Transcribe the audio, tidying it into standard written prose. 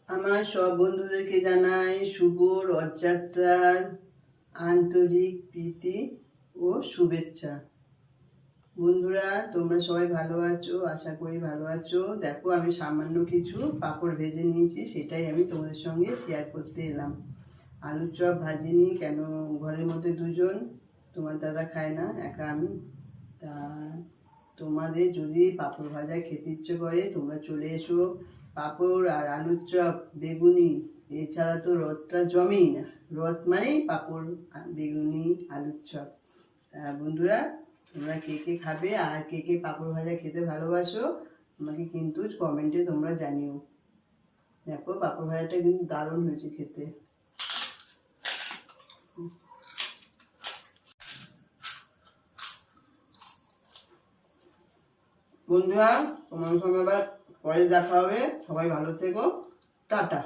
আমার সব বন্ধুদেরকে জানাই শুভ রথযাত্রার আন্তরিক প্রীতি ও শুভেচ্ছা। বন্ধুরা, তোমরা সবাই ভালো আছো, আশা করি ভালো আছো। দেখো, আমি সামান্য কিছু পাঁপড় ভেজে নিয়েছি, সেটাই আমি তোমাদের সঙ্গে শেয়ার করতে এলাম। আলুর চপ ভাজিনি, কেন ঘরের মধ্যে দুজন, তোমার দাদা খায় না, একা আমি। তা তোমাদের যদি পাঁপড় ভাজা খেতে ইচ্ছে করে তোমরা চলে এসো। পাঁপড় আর আলুর চপ, বেগুনি, এছাড়া তো রথটা জমেই না। রথ মানেই পাঁপড়, বেগুনি, আলুর চপ। বন্ধুরা, তোমরা কে কে খাবে আর কে কে পাঁপড় ভাজা খেতে ভালোবাসো আমাকে কিন্তু কমেন্টে তোমরা জানিও। দেখো, পাঁপড় ভাজাটা কিন্তু দারুণ হয়েছে খেতে। বন্ধুরা, তোমার সঙ্গে আবার পরে দেখা হবে। সবাই ভালো থেকো, টাটা।